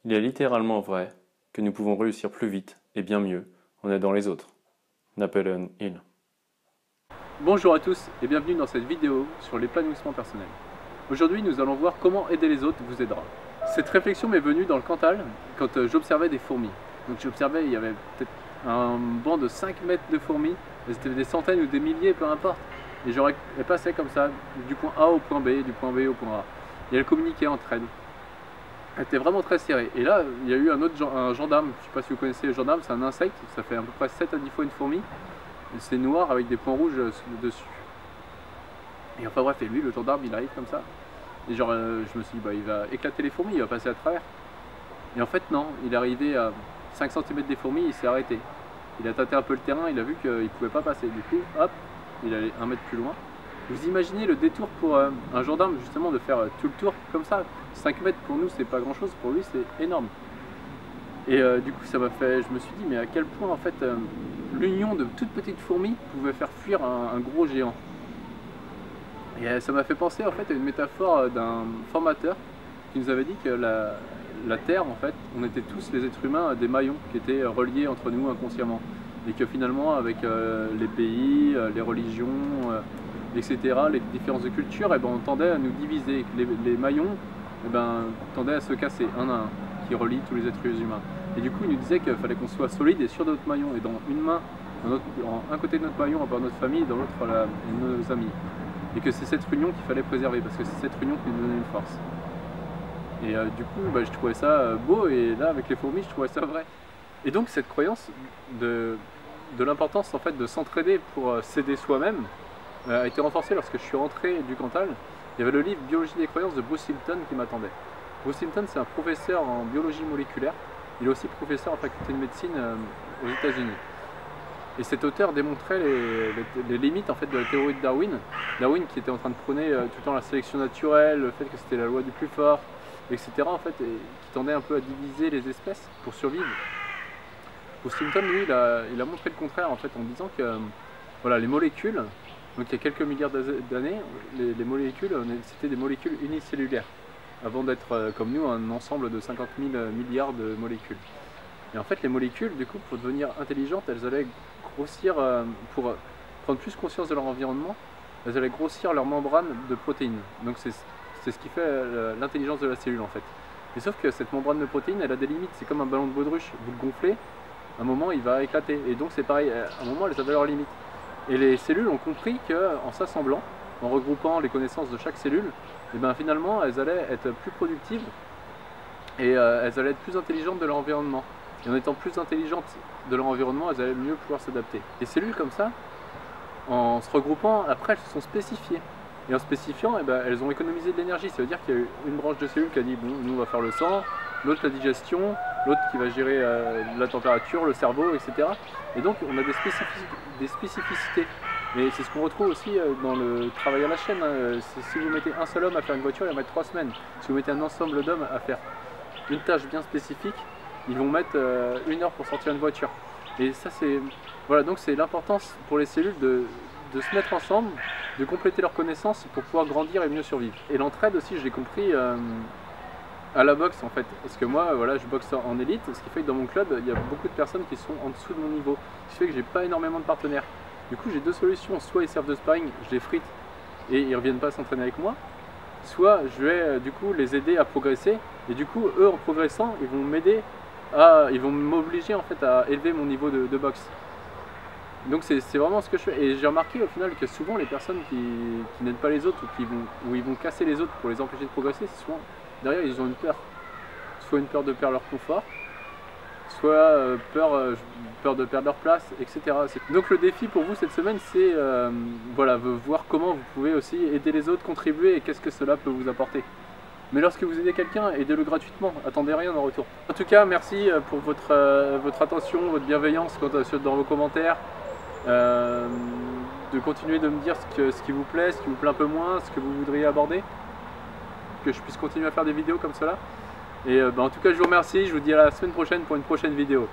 Il est littéralement vrai que nous pouvons réussir plus vite et bien mieux en aidant les autres. Napoleon Hill. Bonjour à tous et bienvenue dans cette vidéo sur l'épanouissement personnel. Aujourd'hui, nous allons voir comment aider les autres vous aidera. Cette réflexion m'est venue dans le Cantal quand j'observais des fourmis. Donc j'observais, il y avait peut-être un banc de 5 mètres de fourmis, c'était des centaines ou des milliers, peu importe. Et elles passaient comme ça, du point A au point B, du point B au point A. Et elles communiquaient entre elles. Elles étaient vraiment très serrées. Et là, il y a eu un gendarme, je ne sais pas si vous connaissez le gendarme, c'est un insecte, ça fait à peu près 7 à 10 fois une fourmi. C'est noir avec des points rouges dessus. Et enfin bref, et lui, le gendarme, il arrive comme ça. Et genre, je me suis dit, bah, il va éclater les fourmis, il va passer à travers. Et en fait, non, il est arrivé à 5 cm des fourmis, il s'est arrêté. Il a tâté un peu le terrain, il a vu qu'il ne pouvait pas passer. Du coup, hop, il allait 1 mètre plus loin. Vous imaginez le détour pour un gendarme, justement, de faire tout le tour comme ça. 5 mètres pour nous, c'est pas grand chose, pour lui, c'est énorme. Et du coup, ça m'a fait, je me suis dit, mais à quel point, en fait, l'union de toutes petites fourmis pouvait faire fuir un gros géant. Et ça m'a fait penser, en fait, à une métaphore d'un formateur qui nous avait dit que la Terre, en fait, on était tous les êtres humains des maillons qui étaient reliés entre nous inconsciemment. Et que finalement, avec les pays, les religions, etc., les différences de culture, eh ben, on tendait à nous diviser. Les maillons tendaient à se casser un à un, qui relie tous les êtres humains. Et du coup, il nous disait qu'il fallait qu'on soit solide et sur notre maillon. Et dans une main, un côté de notre maillon, on va notre famille, et dans l'autre, nos amis. Et que c'est cette union qu'il fallait préserver, parce que c'est cette union qui nous donnait une force. Et du coup, je trouvais ça beau, et là, avec les fourmis, je trouvais ça vrai. Et donc, cette croyance de l'importance en fait, de s'entraider pour s'aider soi-même a été renforcée lorsque je suis rentré du Cantal. Il y avait le livre Biologie des croyances de Bruce Lipton qui m'attendait. Bruce Lipton, c'est un professeur en biologie moléculaire. Il est aussi professeur en faculté de médecine aux États-Unis. Et cet auteur démontrait les limites en fait, de la théorie de Darwin. Darwin qui était en train de prôner tout le temps la sélection naturelle, le fait que c'était la loi du plus fort, etc. En fait, et qui tendait un peu à diviser les espèces pour survivre. Bruce Lipton, lui, il a montré le contraire en fait, en disant que voilà, les molécules, donc il y a quelques milliards d'années, les molécules, c'était des molécules unicellulaires, avant d'être comme nous un ensemble de 50 000 milliards de molécules. Et en fait, les molécules, du coup, pour devenir intelligentes, elles allaient grossir, pour prendre plus conscience de leur environnement, elles allaient grossir leur membrane de protéines. Donc c'est ce qui fait l'intelligence de la cellule en fait. Mais sauf que cette membrane de protéines, elle a des limites, c'est comme un ballon de baudruche, vous le gonflez, à un moment il va éclater. Et donc c'est pareil, à un moment elles avaient leurs limites. Et les cellules ont compris qu'en s'assemblant, en regroupant les connaissances de chaque cellule, et finalement elles allaient être plus productives et elles allaient être plus intelligentes de leur environnement. Et en étant plus intelligentes de leur environnement, elles allaient mieux pouvoir s'adapter. Les cellules comme ça, en se regroupant, après elles se sont spécifiées. Et en spécifiant, elles ont économisé de l'énergie. Ça veut dire qu'il y a eu une branche de cellules qui a dit bon, nous on va faire le sang, l'autre la digestion, l'autre qui va gérer la température, le cerveau, etc. Et donc on a des spécificités. Et c'est ce qu'on retrouve aussi dans le travail à la chaîne. Si vous mettez un seul homme à faire une voiture, il va mettre 3 semaines. Si vous mettez un ensemble d'hommes à faire une tâche bien spécifique, ils vont mettre 1 heure pour sortir une voiture. Et ça c'est voilà, donc c'est l'importance pour les cellules de se mettre ensemble, de compléter leurs connaissances pour pouvoir grandir et mieux survivre. Et l'entraide aussi, je l'ai compris à la boxe en fait. Parce que moi, voilà, je boxe en élite, ce qui fait que dans mon club, il y a beaucoup de personnes qui sont en dessous de mon niveau. Ce qui fait que j'ai pas énormément de partenaires. Du coup, j'ai 2 solutions. Soit ils servent de sparring, je les frite et ils reviennent pas s'entraîner avec moi. Soit je vais du coup les aider à progresser. Et du coup, eux en progressant, ils vont m'aider ils vont m'obliger en fait à élever mon niveau de boxe. Donc c'est vraiment ce que je fais. Et j'ai remarqué au final que souvent les personnes qui n'aident pas les autres ou ils vont casser les autres pour les empêcher de progresser, c'est souvent derrière ils ont une peur. Soit une peur de perdre leur confort, soit peur de perdre leur place, etc. Donc le défi pour vous cette semaine, c'est voilà, voir comment vous pouvez aussi aider les autres, contribuer et qu'est-ce que cela peut vous apporter. Mais lorsque vous aidez quelqu'un, aidez-le gratuitement, attendez rien en retour. En tout cas, merci pour votre attention, votre bienveillance dans vos commentaires. De continuer de me dire ce qui vous plaît, ce qui vous plaît un peu moins, ce que vous voudriez aborder, que je puisse continuer à faire des vidéos comme cela. Et en tout cas, je vous remercie, je vous dis à la semaine prochaine pour une prochaine vidéo.